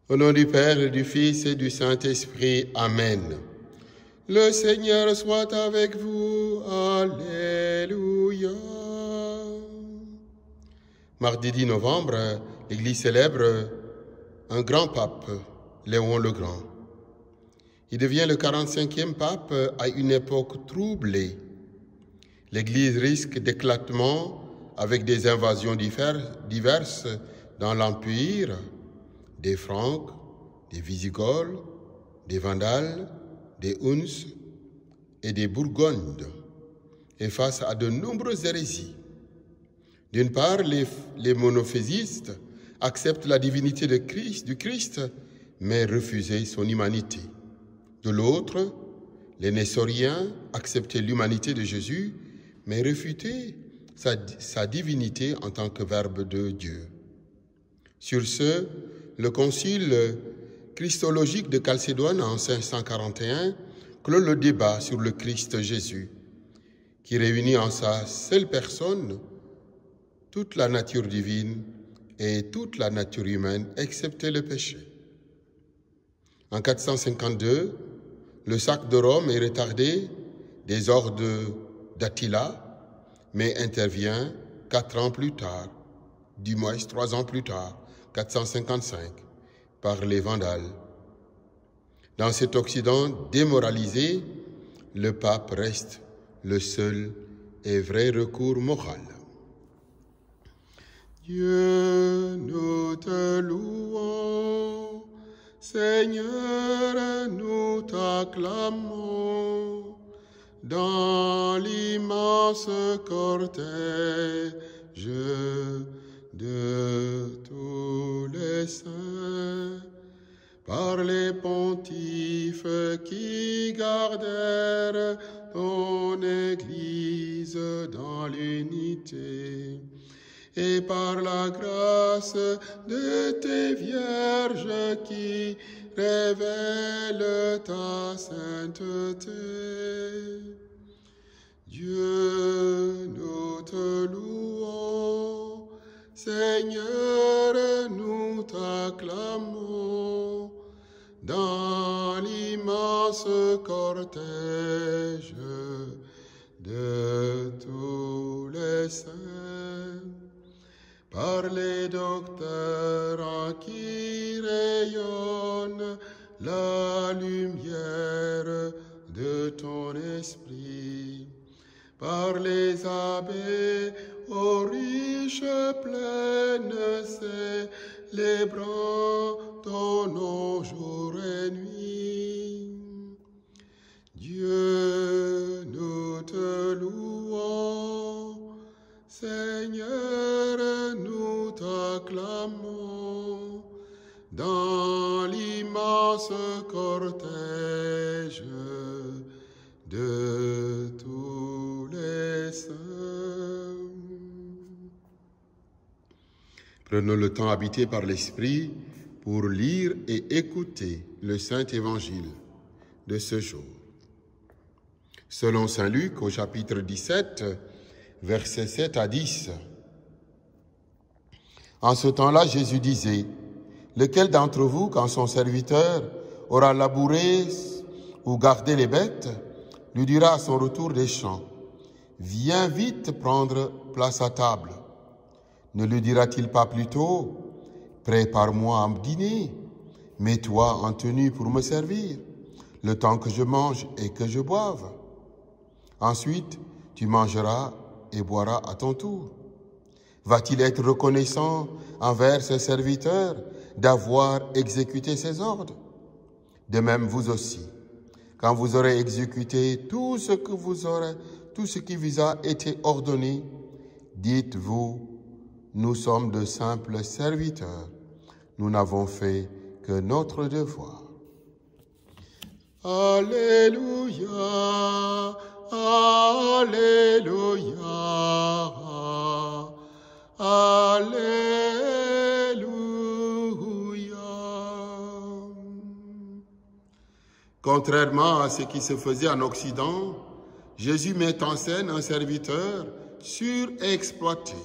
Au nom du Père, et du Fils et du Saint-Esprit. Amen. Le Seigneur soit avec vous. Alléluia. Mardi 10 novembre, l'Église célèbre un grand pape, Léon le Grand. Il devient le 45e pape à une époque troublée. L'Église risque d'éclatement avec des invasions diverses dans l'Empire, des Francs, des Visigoths, des Vandales, des Huns et des Burgondes, et face à de nombreuses hérésies. D'une part, les monophysistes acceptent la divinité du Christ, mais refusent son humanité. De l'autre, les nestoriens acceptaient l'humanité de Jésus, mais refutaient sa divinité en tant que Verbe de Dieu. Sur ce, le concile christologique de Chalcédoine en 541 clôt le débat sur le Christ Jésus, qui réunit en sa seule personne toute la nature divine et toute la nature humaine, excepté le péché. En 452, le sac de Rome est retardé des ordres d'Attila, mais intervient 4 ans plus tard, du moins 3 ans plus tard, 455, par les Vandales. Dans cet Occident démoralisé, le pape reste le seul et vrai recours moral. Dieu, nous te louons, Seigneur, nous t'acclamons, dans l'immense cortège de tous les saints, par les pontifes qui gardèrent ton Église dans l'unité, et par la grâce de tes vierges qui révèlent ta sainteté. Dieu, nous te louons, Seigneur, nous t'acclamons, dans l'immense cortège de tous les saints, par les docteurs en qui rayonne la lumière de ton esprit, par les abbés aux riches plaines célébrant ton nom jour et nuit. Dieu, nous te louons, Seigneur, nous t'acclamons, dans l'immense cortège de tous les saints. Prenons le temps habité par l'Esprit pour lire et écouter le Saint-Évangile de ce jour. Selon saint Luc, au chapitre 17, versets 7 à 10. En ce temps-là, Jésus disait, « Lequel d'entre vous, quand son serviteur aura labouré ou gardé les bêtes, lui dira à son retour des champs, « Viens vite prendre place à table. » Ne lui dira-t-il pas plutôt, « Prépare-moi à dîner, mets-toi en tenue pour me servir, le temps que je mange et que je boive. Ensuite, tu mangeras et boiras à ton tour. » Va-t-il être reconnaissant envers ses serviteurs d'avoir exécuté ses ordres? De même, vous aussi, quand vous aurez exécuté tout ce qui vous a été ordonné, dites-vous, nous sommes de simples serviteurs, nous n'avons fait que notre devoir. Alléluia, Alléluia. Alléluia. Contrairement à ce qui se faisait en Occident, Jésus met en scène un serviteur surexploité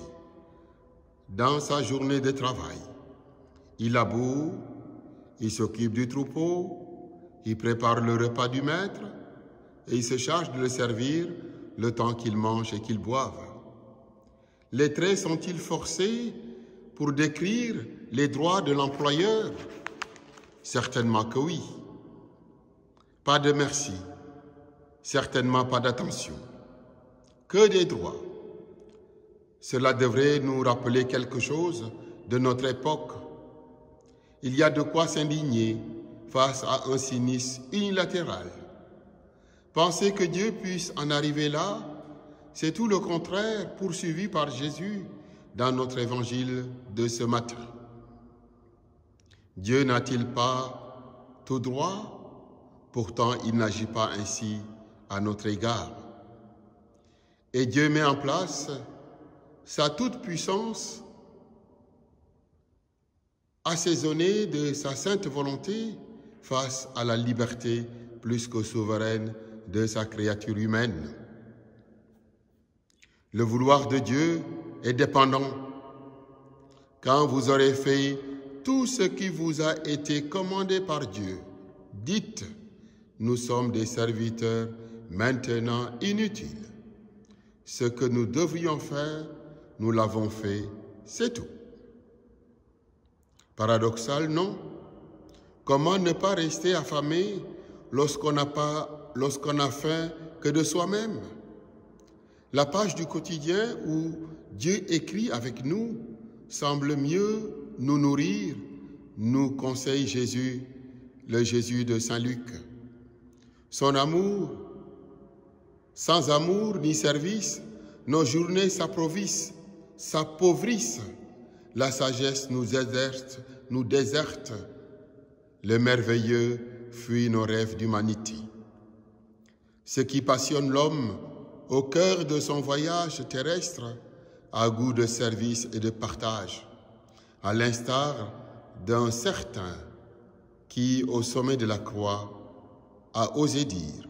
dans sa journée de travail. Il laboure, Il s'occupe du troupeau, il prépare le repas du maître et il se charge de le servir le temps qu'il mange et qu'il boive. Les traits sont-ils forcés pour décrire les droits de l'employeur? Certainement que oui. Pas de merci, certainement pas d'attention. Que des droits. Cela devrait nous rappeler quelque chose de notre époque. Il y a de quoi s'indigner face à un cynisme unilatéral. Penser que Dieu puisse en arriver là, c'est tout le contraire poursuivi par Jésus dans notre évangile de ce matin. Dieu n'a-t-il pas tout droit? Pourtant, il n'agit pas ainsi à notre égard. Et Dieu met en place sa toute-puissance, assaisonnée de sa sainte volonté face à la liberté plus que souveraine de sa créature humaine. Le vouloir de Dieu est dépendant. Quand vous aurez fait tout ce qui vous a été commandé par Dieu, dites: nous sommes des serviteurs maintenant inutiles. Ce que nous devrions faire, nous l'avons fait, c'est tout. Paradoxal, non? Comment ne pas rester affamé lorsqu'on n'a faim que de soi-même? La page du quotidien où Dieu écrit avec nous semble mieux nous nourrir, nous conseille Jésus, le Jésus de Saint Luc. Son amour, sans amour ni service, nos journées s'appauvrissent. La sagesse nous déserte. Le merveilleux fuit nos rêves d'humanité. Ce qui passionne l'homme au cœur de son voyage terrestre a goût de service et de partage, à l'instar d'un certain qui, au sommet de la croix, a osé dire: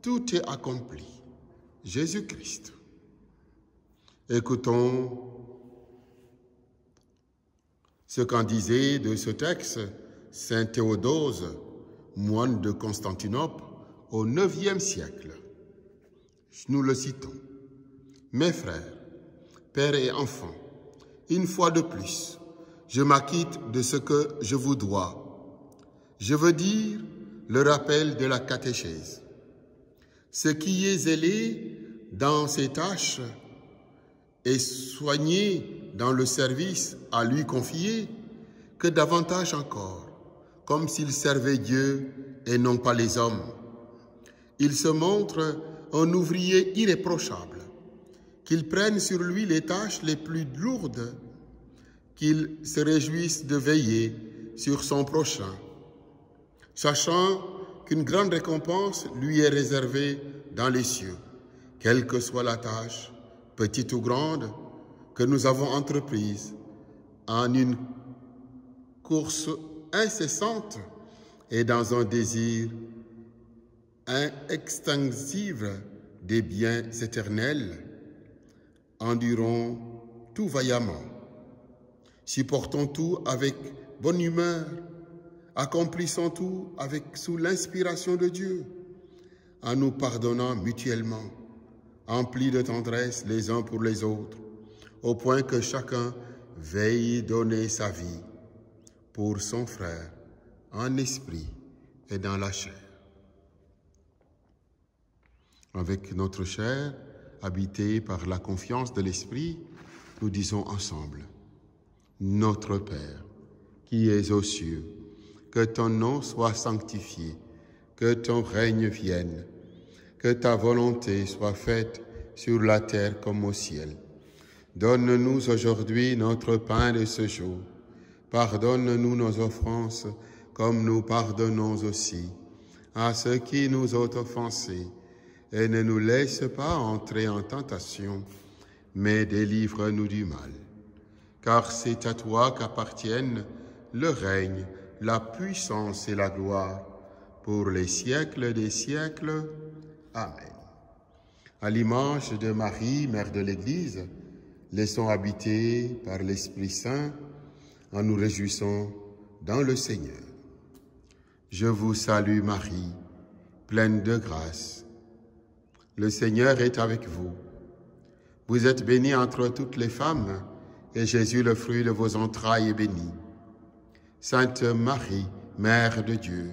tout est accompli, Jésus-Christ. Écoutons ce qu'en disait de ce texte saint Théodose, moine de Constantinople, au IXe siècle. Nous le citons: mes frères, pères et enfants, une fois de plus, je m'acquitte de ce que je vous dois. Je veux dire le rappel de la catéchèse. Ce qui est zélé dans ses tâches et soigné dans le service à lui confié, que davantage encore, comme s'il servait Dieu et non pas les hommes. Il se montre un ouvrier irréprochable, qu'il prenne sur lui les tâches les plus lourdes, qu'il se réjouisse de veiller sur son prochain, sachant qu'une grande récompense lui est réservée dans les cieux, quelle que soit la tâche, petite ou grande, que nous avons entreprise en une course incessante et dans un désir inextinguible des biens éternels. Endurons tout vaillamment, supportons tout avec bonne humeur, accomplissons tout sous l'inspiration de Dieu, en nous pardonnant mutuellement, emplis de tendresse les uns pour les autres, au point que chacun veille donner sa vie pour son frère, en esprit et dans la chair. Avec notre chair, habitée par la confiance de l'Esprit, nous disons ensemble: Notre Père, qui es aux cieux, que ton nom soit sanctifié, que ton règne vienne, que ta volonté soit faite sur la terre comme au ciel. Donne-nous aujourd'hui notre pain de ce jour. Pardonne-nous nos offenses, comme nous pardonnons aussi à ceux qui nous ont offensés. Et ne nous laisse pas entrer en tentation, mais délivre-nous du mal. Car c'est à toi qu'appartiennent le règne, la puissance et la gloire, pour les siècles des siècles. Amen. À l'image de Marie, Mère de l'Église, laissons habiter par l'Esprit Saint en nous réjouissant dans le Seigneur. Je vous salue Marie, pleine de grâce. Le Seigneur est avec vous. Vous êtes bénie entre toutes les femmes, et Jésus, le fruit de vos entrailles, est béni. Sainte Marie, Mère de Dieu,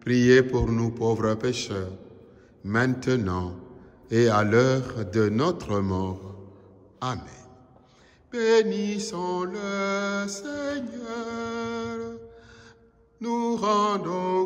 priez pour nous pauvres pécheurs, maintenant et à l'heure de notre mort. Amen. Bénissons le Seigneur, nous rendons